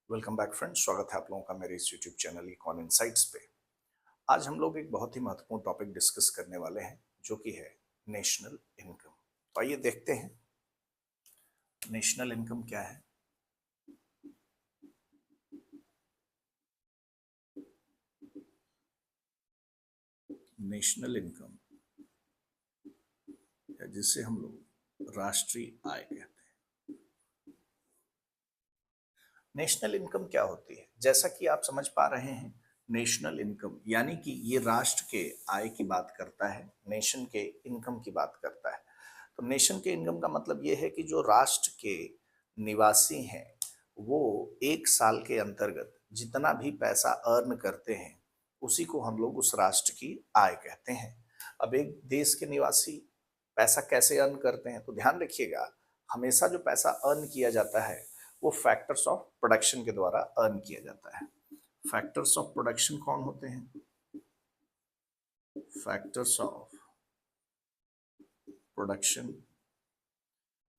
Welcome back friends, स्वागत है आप लोगों का मेरे इस यूट्यूब चैनल इकॉन इनसाइट्स पे। आज हम लोग एक बहुत ही महत्वपूर्ण टॉपिक डिस्कस करने वाले हैं जो कि है नेशनल इनकम। तो आइए देखते हैं नेशनल इनकम क्या है। नेशनल इनकम या जिसे हम लोग राष्ट्रीय आय कहते हैं। नेशनल इनकम क्या होती है? जैसा कि आप समझ पा रहे हैं, नेशनल इनकम यानी कि ये राष्ट्र के आय की बात करता है, नेशन के इनकम की बात करता है। तो नेशन के इनकम का मतलब ये है कि जो राष्ट्र के निवासी हैं वो एक साल के अंतर्गत जितना भी पैसा अर्न करते हैं उसी को हम लोग उस राष्ट्र की आय कहते हैं। अब एक देश के निवासी पैसा कैसे अर्न करते हैं, तो ध्यान रखिएगा, हमेशा जो पैसा अर्न किया जाता है वो फैक्टर्स ऑफ प्रोडक्शन के द्वारा अर्न किया जाता है। फैक्टर्स ऑफ प्रोडक्शन कौन होते हैं? फैक्टर्स ऑफ प्रोडक्शन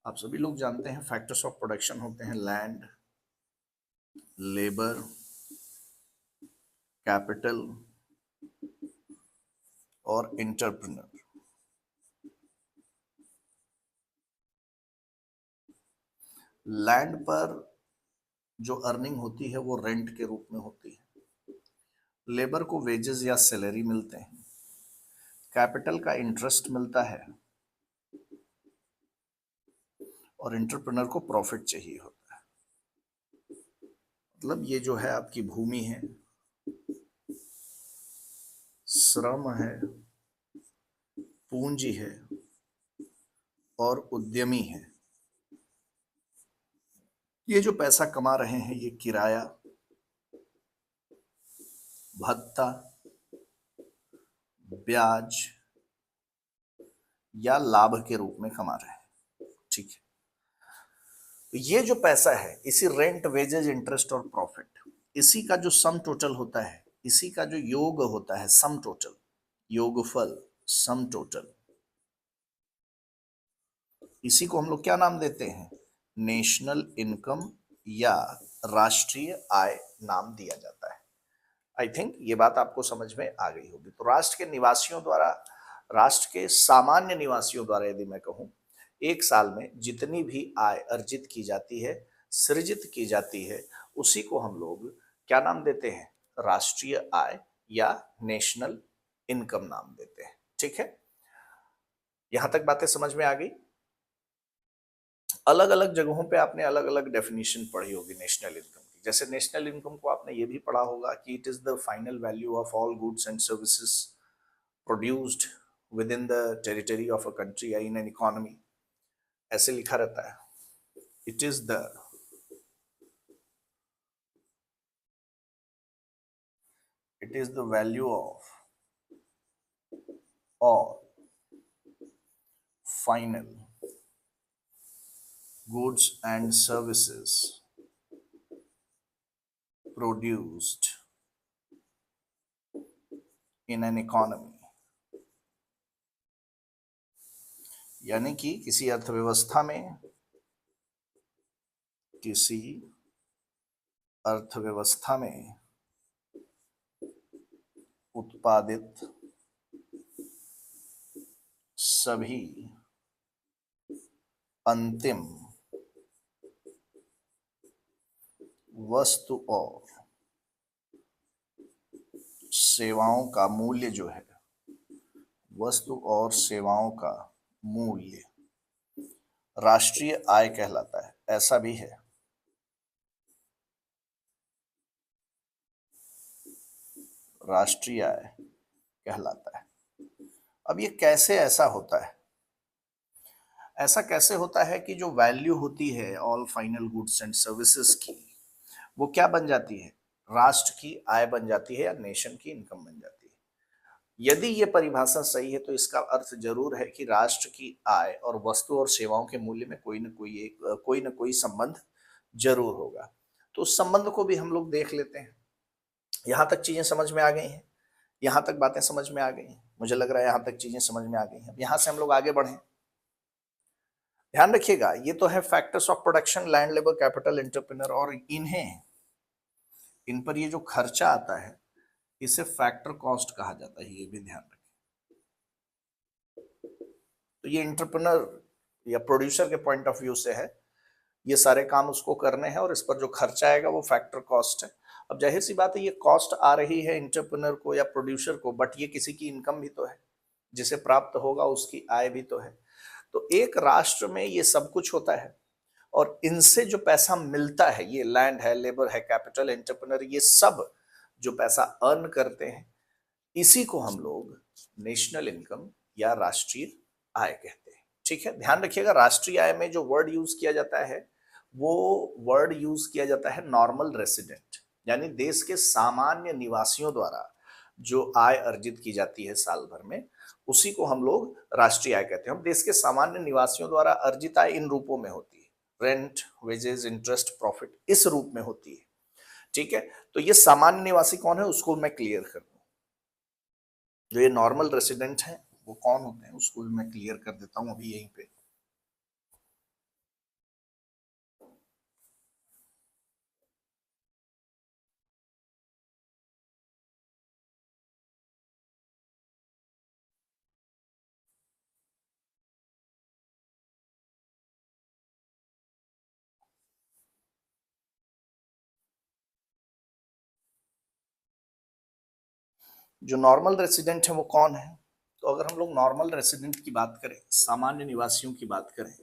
आप सभी लोग जानते हैं। फैक्टर्स ऑफ प्रोडक्शन होते हैं लैंड, लेबर, कैपिटल और एंटरप्रेन्योर। लैंड पर जो अर्निंग होती है वो रेंट के रूप में होती है। लेबर को वेजेस या सैलरी मिलते हैं। कैपिटल का इंटरेस्ट मिलता है और एंटरप्रेन्योर को प्रॉफिट चाहिए होता है। मतलब ये जो है आपकी भूमि है, श्रम है, पूंजी है और उद्यमी है। ये जो पैसा कमा रहे हैं ये किराया, भत्ता, ब्याज या लाभ के रूप में कमा रहे हैं। ठीक है, तो ये जो पैसा है इसी रेंट, वेजेज, इंटरेस्ट और प्रॉफिट, इसी का जो सम टोटल होता है, इसी का जो योग होता है, सम टोटल, योगफल, सम टोटल, इसी को हम लोग क्या नाम देते हैं? नेशनल इनकम या राष्ट्रीय आय नाम दिया जाता है। आई थिंक ये बात आपको समझ में आ गई होगी। तो राष्ट्र के निवासियों द्वारा, राष्ट्र के सामान्य निवासियों द्वारा यदि मैं कहूं, एक साल में जितनी भी आय अर्जित की जाती है, सृजित की जाती है, उसी को हम लोग क्या नाम देते हैं? राष्ट्रीय आय या नेशनल इनकम नाम देते हैं। ठीक है, यहां तक बातें समझ में आ गई। अलग अलग जगहों पे आपने अलग अलग डेफिनेशन पढ़ी होगी नेशनल इनकम की। जैसे नेशनल इनकम को आपने ये भी पढ़ा होगा कि it is the final value of all goods and services produced with in the territory of a country या इन एन इकोनॉमी। ऐसे लिखा रहता है, it is the value of all final goods and services produced in an economy. यानी कि किसी अर्थव्यवस्था में, किसी अर्थव्यवस्था में उत्पादित सभी अंतिम वस्तु और सेवाओं का मूल्य जो है, वस्तु और सेवाओं का मूल्य राष्ट्रीय आय कहलाता है। ऐसा भी है। राष्ट्रीय आय कहलाता है। अब ये कैसे ऐसा होता है? ऐसा कैसे होता है कि जो वैल्यू होती है all final goods and services की, वो क्या बन जाती है? राष्ट्र की आय बन जाती है या नेशन की इनकम बन जाती है। यदि ये परिभाषा सही है तो इसका अर्थ जरूर है कि राष्ट्र की आय और वस्तु और सेवाओं के मूल्य में कोई न कोई संबंध जरूर होगा। तो उस संबंध को भी हम लोग देख लेते हैं। यहां तक चीजें समझ में आ गई हैं? यहां तक बातें समझ में आ गई हैं? मुझे लग रहा है यहां तक चीजें समझ में आ गई हैं। यहां से हम लोग आगे बढ़े। ध्यान रखिएगा, ये तो है factors of production, land, labour, capital, entrepreneur, और इन्हें इन पर ये जो खर्चा आता है इसे फैक्टर कॉस्ट कहा जाता है, ये भी ध्यान रखें। तो ये एंटरप्रेन्योर या प्रोड्यूसर के पॉइंट ऑफ व्यू से है, ये सारे काम उसको करने हैं और इस पर जो खर्चा आएगा वो फैक्टर कॉस्ट है। अब जाहिर सी बात है ये कॉस्ट आ रही है एंटरप्रेन्योर को या प्रोड्यूसर को, बट ये किसी की इनकम भी तो है, जिसे प्राप्त होगा उसकी आय भी तो है। तो एक राष्ट्र में ये सब कुछ होता है और इनसे जो पैसा मिलता है, ये लैंड है, लेबर है, कैपिटल, एंटरप्रेन्योर, ये सब जो पैसा अर्न करते हैं, इसी को हम लोग नेशनल इनकम या राष्ट्रीय आय कहते हैं। ठीक है, ध्यान रखिएगा, राष्ट्रीय आय में जो वर्ड यूज किया जाता है वो वर्ड यूज किया जाता है नॉर्मल रेसिडेंट, यानी देश के सामान्य निवासियों द्वारा जो आय अर्जित की जाती है साल भर में, उसी को हम लोग राष्ट्रीय आय कहते हैं। हम देश के सामान्य निवासियों द्वारा अर्जित आय इन रूपों में होती है, रेंट, वेजेस, इंटरेस्ट, प्रॉफिट, इस रूप में होती है। ठीक है, तो ये सामान्य निवासी कौन है उसको मैं क्लियर कर दूं। जो ये नॉर्मल रेसिडेंट है वो कौन होते हैं उसको भी मैं क्लियर कर देता हूं अभी यहीं पे। जो नॉर्मल रेसिडेंट है वो कौन है? तो अगर हम लोग नॉर्मल रेसिडेंट की बात करें, सामान्य निवासियों की बात करें,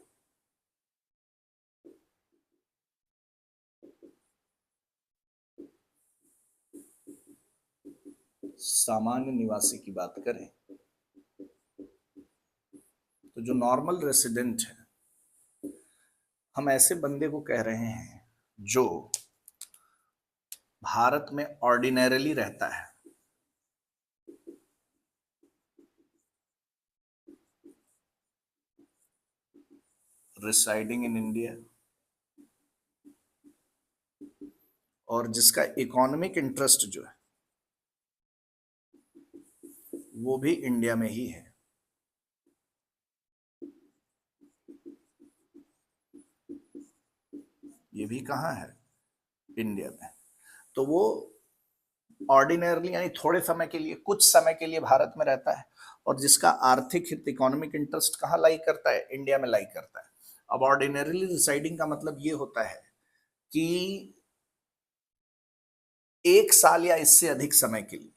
सामान्य निवासी की बात करें तो जो नॉर्मल रेसिडेंट है, हम ऐसे बंदे को कह रहे हैं जो भारत में ऑर्डिनरीली रहता है, रिसाइडिंग इन इंडिया, और जिसका इकोनॉमिक इंटरेस्ट जो है वो भी इंडिया में ही है। ये भी कहाँ है? इंडिया में। तो वो ऑर्डिनरली यानी थोड़े समय के लिए, कुछ समय के लिए भारत में रहता है, और जिसका आर्थिक हित, इकोनॉमिक इंटरेस्ट कहाँ लाई करता है? इंडिया में लाई करता है। अब ऑर्डिनरली रिसाइडिंग का मतलब ये होता है कि 1 साल या इससे अधिक समय के लिए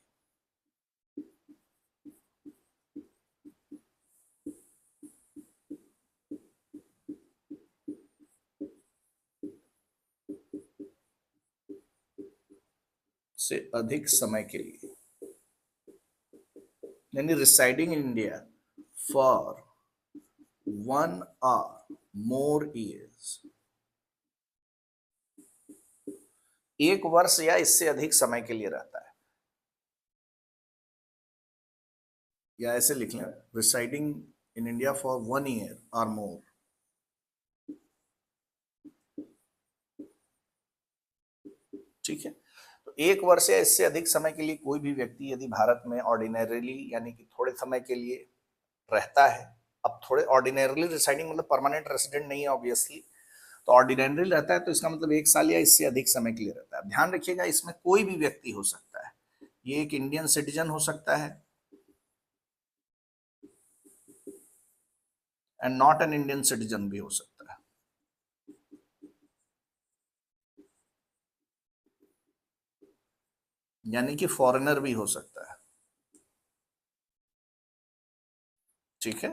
के लिए, यानी residing in India for 1 or more years, 1 वर्ष या इससे अधिक समय के लिए रहता है। या ऐसे लिख लें, residing in India for 1 year or more। ठीक है, तो 1 वर्ष या इससे अधिक समय के लिए कोई भी व्यक्ति यदि भारत में ऑर्डिनरीली यानी कि थोड़े समय के लिए रहता है, अब थोड़े ऑर्डिनरीली रिसाइडिंग मतलब परमानेंट रेसिडेंट नहीं है ऑब्वियसली, तो ऑर्डिनरी रहता है तो इसका मतलब 1 साल या इससे अधिक समय के लिए रहता है। ध्यान रखिएगा, इसमें कोई भी व्यक्ति हो सकता है, ये एक इंडियन सिटीजन हो सकता है and not an Indian citizen भी हो सकता है। यानी कि फॉरेनर भी हो सकता है। ठीक है,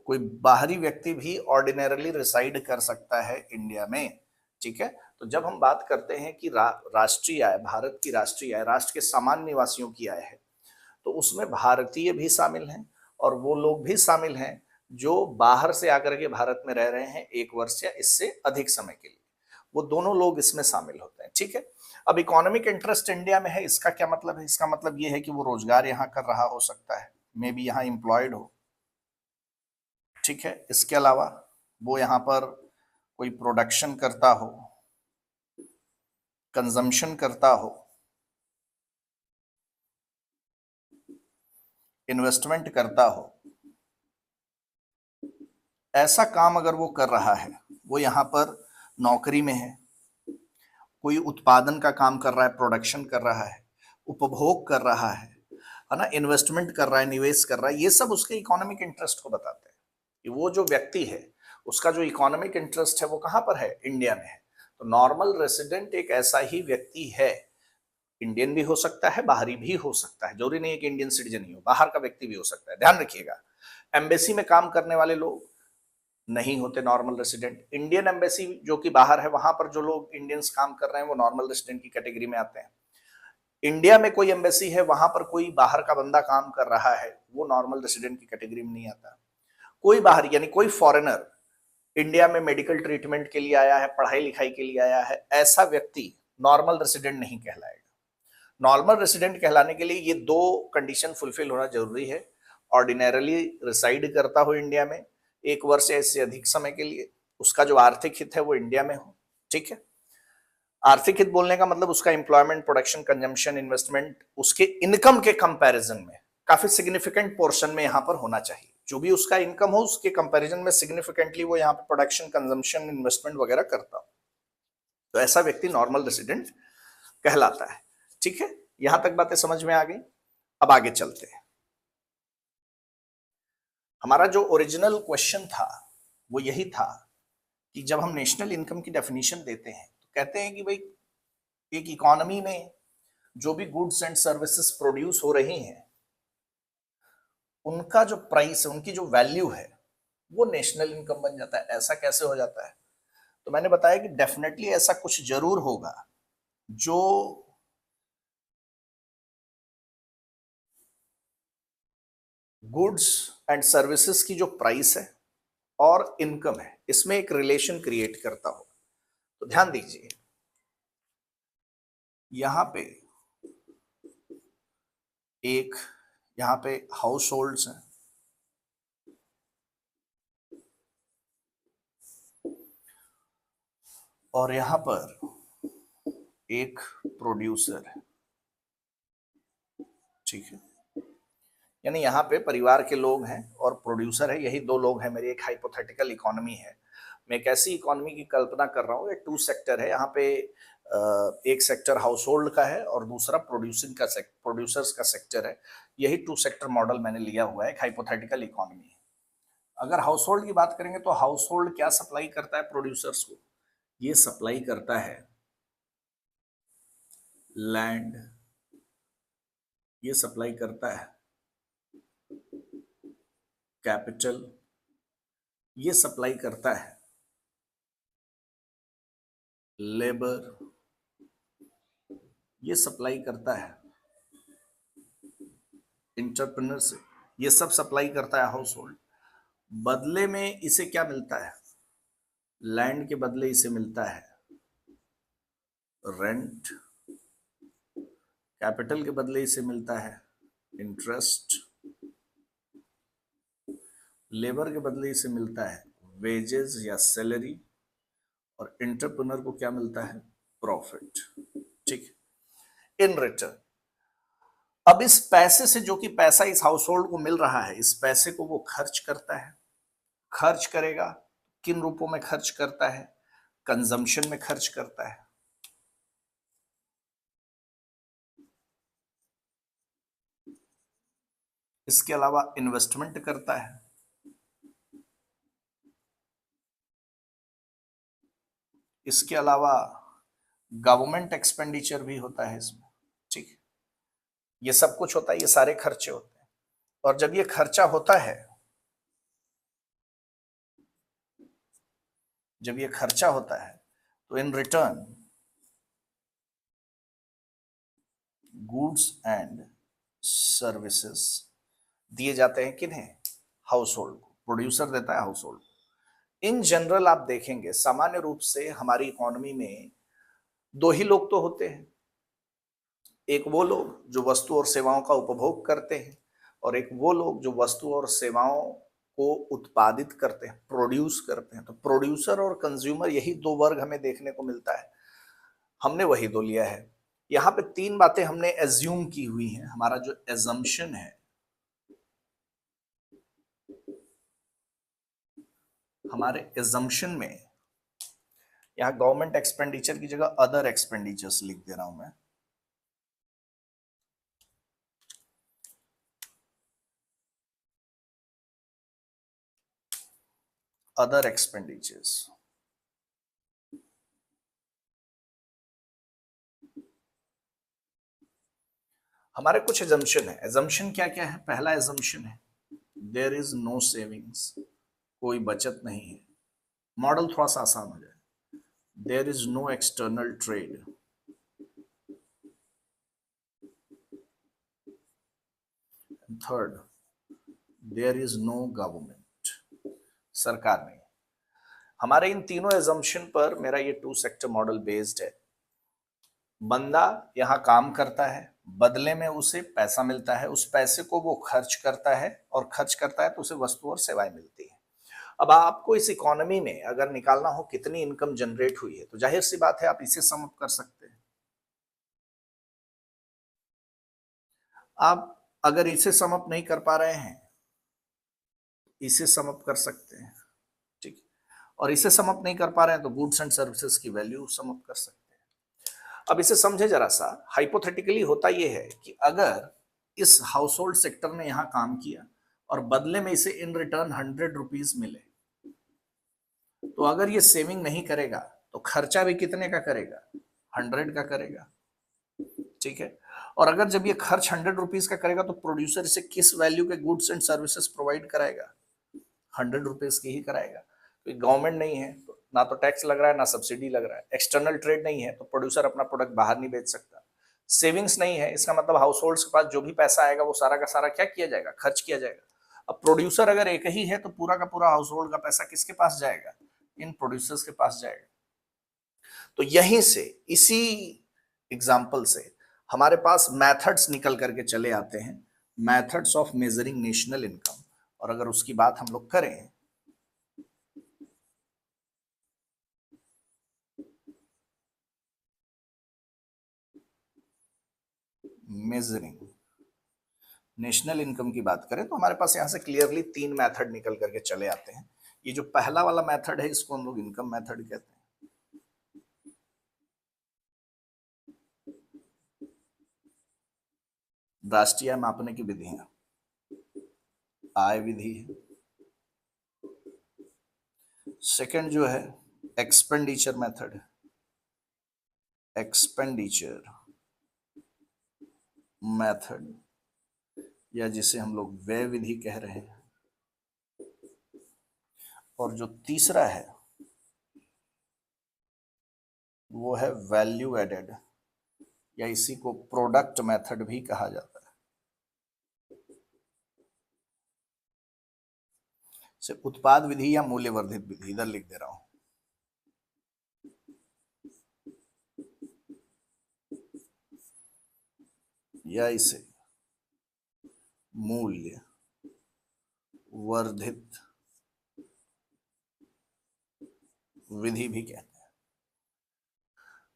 कोई बाहरी व्यक्ति भी ऑर्डिनरली रिसाइड कर सकता है इंडिया में। ठीक है, तो जब हम बात करते हैं कि राष्ट्रीय आय, भारत की राष्ट्रीय आय, राष्ट्र के सामान्य निवासियों की आय है, तो उसमें भारतीय भी शामिल हैं और वो लोग भी शामिल हैं जो बाहर से आकर के भारत में रह रहे हैं 1 वर्ष या इससे अधिक समय के लिए, वो दोनों लोग इसमें शामिल होते हैं। ठीक है, अब इकोनॉमिक इंटरेस्ट इंडिया में है, इसका क्या मतलब है? इसका मतलब ये है कि वो रोजगार यहाँ कर रहा हो सकता है, मे बी यहाँ एम्प्लॉयड हो। ठीक है, इसके अलावा वो यहाँ पर कोई प्रोडक्शन करता हो, कंजम्पशन करता हो, इन्वेस्टमेंट करता हो, ऐसा काम अगर वो कर रहा है, वो यहाँ पर नौकरी में है, कोई उत्पादन का काम कर रहा है, प्रोडक्शन कर रहा है, उपभोग कर रहा है ना, इन्वेस्टमेंट कर रहा है, निवेश कर रहा है, ये सब उसके इकोनॉमिक इंटरेस्ट को बताते हैं कि वो जो व्यक्ति है उसका जो इकोनॉमिक इंटरेस्ट है वो कहां पर है, इंडिया में है। तो नॉर्मल रेसिडेंट एक ऐसा ही व्यक्ति है, इंडियन भी हो सकता है, बाहरी भी हो सकता है, जरूरी नहीं है कि इंडियन सिटीजन ही हो, बाहर का व्यक्ति भी हो सकता है, ध्यान रखिएगा। एम्बेसी में काम करने वाले लोग नहीं होते नॉर्मल रेसिडेंट। इंडियन एम्बेसी जो कि बाहर है, वहां पर जो लोग इंडियंस काम कर रहे हैं वो नॉर्मल रेसिडेंट की कैटेगरी में आते हैं। इंडिया में कोई एम्बेसी है, वहां पर कोई बाहर का बंदा काम कर रहा है, वो नॉर्मल रेसिडेंट की कैटेगरी में नहीं आता। कोई बाहर यानी कोई फॉरेनर इंडिया में मेडिकल ट्रीटमेंट के लिए आया है, पढ़ाई लिखाई के लिए आया है, ऐसा व्यक्ति नॉर्मल रेसिडेंट नहीं कहलाएगा। नॉर्मल रेसिडेंट कहलाने के लिए ये दो कंडीशन फुलफिल होना जरूरी है। ऑर्डिनरली रिसाइड करता हो इंडिया में 1 वर्ष या इससे अधिक समय के लिए, उसका जो आर्थिक हित है वो इंडिया में हो, ठीक है। आर्थिक हित बोलने का मतलब उसका एम्प्लॉयमेंट, प्रोडक्शन, कंजम्पशन, इन्वेस्टमेंट उसके इनकम के कंपैरिजन में काफी सिग्निफिकेंट पोर्शन में यहां पर होना चाहिए। जो भी उसका इनकम हो उसके कंपैरिजन में सिग्निफिकेंटली वो यहाँ पे प्रोडक्शन, कंजम्पशन, इन्वेस्टमेंट वगैरह करता हो, तो ऐसा व्यक्ति नॉर्मल रेसिडेंट कहलाता है, ठीक है। यहां तक बातें समझ में आ गई। अब आगे चलते हैं। हमारा जो ओरिजिनल क्वेश्चन था वो यही था कि जब हम नेशनल इनकम की डेफिनेशन देते हैं तो कहते हैं कि भाई एक इकोनॉमी में जो भी गुड्स एंड सर्विसेज प्रोड्यूस हो रही हैं उनका जो प्राइस है, उनकी जो वैल्यू है, वो नेशनल इनकम बन जाता है। ऐसा कैसे हो जाता है? तो मैंने बताया कि डेफिनेटली ऐसा कुछ जरूर होगा जो गुड्स एंड सर्विसेज की जो प्राइस है और इनकम है, इसमें एक रिलेशन क्रिएट करता हो। तो ध्यान दीजिए, यहां पे एक, यहां पे हाउस होल्ड्स हैं और यहां पर एक प्रोड्यूसर है, ठीक है। यानी यहाँ पे परिवार के लोग हैं और प्रोड्यूसर है, यही दो लोग हैं। मेरी एक हाइपोथेटिकल इकोनॉमी है, मैं एक ऐसी इकोनॉमी की कल्पना कर रहा हूँ। ये 2 सेक्टर है यहाँ पे, एक सेक्टर हाउस होल्ड का है और दूसरा प्रोड्यूसर्स का सेक्टर है। यही 2 सेक्टर मॉडल मैंने लिया हुआ है, एक हाइपोथेटिकल इकोनॉमी है। अगर हाउस होल्ड की बात करेंगे तो हाउस होल्ड क्या सप्लाई करता है प्रोड्यूसर्स को? ये सप्लाई करता है लैंड, ये सप्लाई करता है कैपिटल, ये सप्लाई करता है लेबर, ये सप्लाई करता है इंटरप्रेन्योरशिप, ये सब सप्लाई करता है हाउस होल्ड। बदले में इसे क्या मिलता है? लैंड के बदले इसे मिलता है रेंट, कैपिटल के बदले इसे मिलता है इंटरेस्ट, लेबर के बदले इसे मिलता है वेजेस या सैलरी, और एंटरप्रेन्योर को क्या मिलता है? प्रॉफिट, ठीक। इन रिटर्न अब इस पैसे से, जो कि पैसा इस हाउस होल्ड को मिल रहा है, इस पैसे को वो खर्च करता है। खर्च करेगा, किन रूपों में खर्च करता है? कंजम्पशन में खर्च करता है, इसके अलावा इन्वेस्टमेंट करता है, इसके अलावा गवर्नमेंट एक्सपेंडिचर भी होता है इसमें, ठीक। ये सब कुछ होता है, ये सारे खर्चे होते हैं। और जब ये खर्चा होता है, जब ये खर्चा होता है तो in return goods and services दिए जाते हैं किन्हें? हाउस होल्ड को। प्रोड्यूसर देता है हाउस होल्ड को। इन जनरल आप देखेंगे सामान्य रूप से हमारी इकोनॉमी में दो ही लोग तो होते हैं, एक वो लोग जो वस्तु और सेवाओं का उपभोग करते हैं और एक वो लोग जो वस्तु और सेवाओं को उत्पादित करते हैं, प्रोड्यूस करते हैं। तो प्रोड्यूसर और कंज्यूमर, यही दो वर्ग हमें देखने को मिलता है, हमने वही दो लिया है। यहाँ पे 3 बातें हमने एज्यूम की हुई हैं। हमारा जो एजम्पशन है, हमारे एजम्पशन में यहाँ गवर्नमेंट एक्सपेंडिचर की जगह अदर एक्सपेंडिचर्स लिख दे रहा हूं मैं। Other expenditures. हमारे कुछ एजम्पशन है। एजम्पशन क्या क्या है? पहला एजम्पशन है देयर इज नो सेविंग्स, कोई बचत नहीं है। मॉडल थोड़ा सा आसान हो जाए। There is no external trade, third there is no government, सरकार नहीं। हमारे इन तीनों एजम्पशन पर मेरा ये टू सेक्टर मॉडल बेस्ड है। बंदा यहाँ काम करता है, बदले में उसे पैसा मिलता है, उस पैसे को वो खर्च करता है, और खर्च करता है तो उसे वस्तु और सेवाएं मिलती है। अब आपको इस इकोनॉमी में अगर निकालना हो कितनी इनकम जनरेट हुई है, तो जाहिर सी बात है आप इसे सम अप कर सकते हैं। आप अगर इसे सम अप नहीं कर पा रहे हैं, इसे सम अप कर सकते हैं, ठीक। और इसे सम अप नहीं कर पा रहे हैं तो गुड्स एंड सर्विसेज की वैल्यू सम अप कर सकते हैं। अब इसे समझे जरा सा। हाइपोथेटिकली होता यह है कि अगर इस हाउस होल्ड सेक्टर ने यहां काम किया और बदले में इसे इन रिटर्न 100 रुपीज मिले, तो अगर ये सेविंग नहीं करेगा तो खर्चा भी कितने का करेगा? 100 का करेगा, ठीक है। और अगर जब ये खर्च 100 रुपीज का करेगा तो प्रोड्यूसर इसे किस वैल्यू के गुड्स एंड सर्विसेज प्रोवाइड कराएगा? 100 रुपीज की ही कराएगा। तो गवर्नमेंट नहीं है तो ना तो टैक्स लग रहा है ना सब्सिडी लग रहा है। एक्सटर्नल ट्रेड नहीं है तो प्रोड्यूसर अपना प्रोडक्ट बाहर नहीं बेच सकता। सेविंग्स नहीं है, इसका मतलब हाउस होल्ड के पास जो भी पैसा आएगा वो सारा का सारा क्या किया जाएगा? खर्च किया जाएगा। अब प्रोड्यूसर अगर एक ही है तो पूरा का पूरा हाउस होल्ड का पैसा किसके पास जाएगा? इन प्रोड्यूसर्स के पास जाएगा। तो यहीं से, इसी एग्जाम्पल से हमारे पास मैथड्स निकल करके चले आते हैं, methods of measuring national income. और अगर उसकी बात हम लोग करें, मेजरिंग नेशनल इनकम की बात करें, तो हमारे पास यहां से क्लियरली तीन मेथड निकल करके चले आते हैं। ये जो पहला वाला मेथड है इसको हम लोग इनकम मेथड कहते हैं। राष्ट्रीय आय मापने की विधियां, आय विधि है। सेकंड जो है एक्सपेंडिचर मेथड, एक्सपेंडिचर मेथड, या जिसे हम लोग व्यय विधि कह रहे हैं। और जो तीसरा है वो है वैल्यू एडेड, या इसी को प्रोडक्ट मेथड भी कहा जाता है। से उत्पाद विधि या मूल्य वर्धित विधि, इधर लिख दे रहा हूं। या इसे मूल्य वर्धित विधि भी कहते हैं।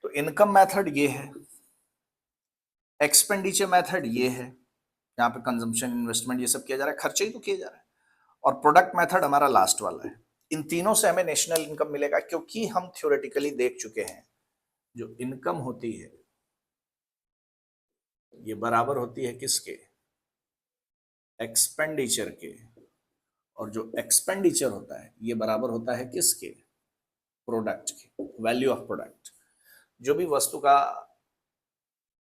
तो इनकम मेथड ये है, एक्सपेंडिचर मेथड ये है, यहाँ पे कंजम्पशन इन्वेस्टमेंट ये सब किया जा रहा है, खर्चे ही तो किया जा रहा है। और प्रोडक्ट मेथड हमारा लास्ट वाला है। इन तीनों से हमें नेशनल इनकम मिलेगा, क्योंकि हम थ्योरेटिकली देख चुके हैं जो इनकम होती है ये बराबर होती है किसके? एक्सपेंडिचर के। और जो एक्सपेंडिचर होता है ये बराबर होता है किसके? प्रोडक्ट के, वैल्यू ऑफ प्रोडक्ट। जो भी वस्तु का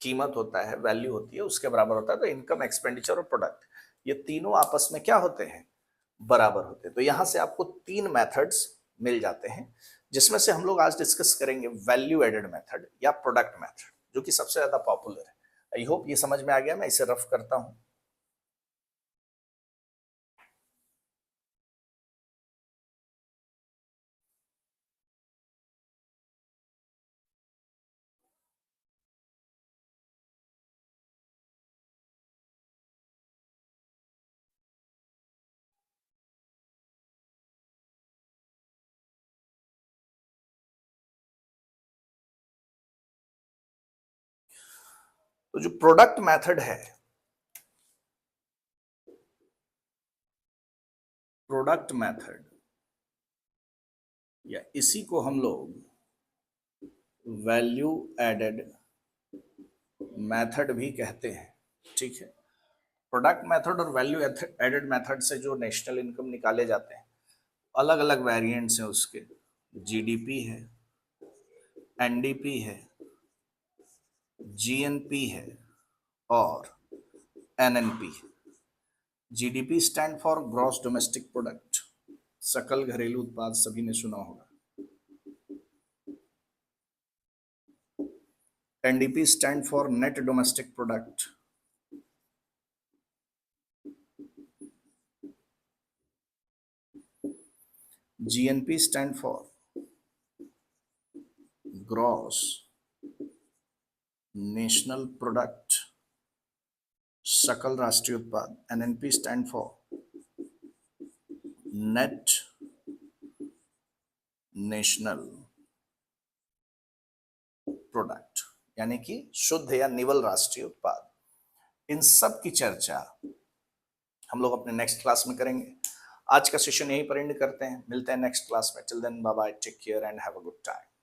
कीमत होता है, वैल्यू होती है, उसके बराबर होता है। तो इनकम, एक्सपेंडिचर और प्रोडक्ट, ये तीनों आपस में क्या होते हैं? बराबर होते हैं। तो यहां से आपको तीन मेथड्स मिल जाते हैं, जिसमें से हम लोग आज डिस्कस करेंगे वैल्यू एडेड मेथड या प्रोडक्ट मेथड, जो कि सबसे ज्यादा पॉपुलर है। आई होप ये समझ में आ गया। मैं इसे रफ करता हूं। तो जो प्रोडक्ट मेथड है, प्रोडक्ट मेथड, या इसी को हम लोग वैल्यू एडेड मेथड भी कहते हैं, ठीक है। प्रोडक्ट मेथड और वैल्यू एडेड मेथड से जो नेशनल इनकम निकाले जाते हैं, अलग अलग वेरिएंट्स हैं उसके। जीडीपी है, एनडीपी है, जीएनपी है और NNP. GDP stand for gross domestic product, सकल घरेलू उत्पाद, सभी ने सुना होगा। NDP stand for net domestic product. GNP stand for gross national product, सकल राष्ट्रीय उत्पाद। NNP stand for net national product, यानी कि शुद्ध या निवल राष्ट्रीय उत्पाद। इन सब की चर्चा हम लोग अपने नेक्स्ट क्लास में करेंगे। आज का सेशन यहीं पर एंड करते हैं, मिलते हैं नेक्स्ट क्लास में। Till then bye bye, take care and have a good time.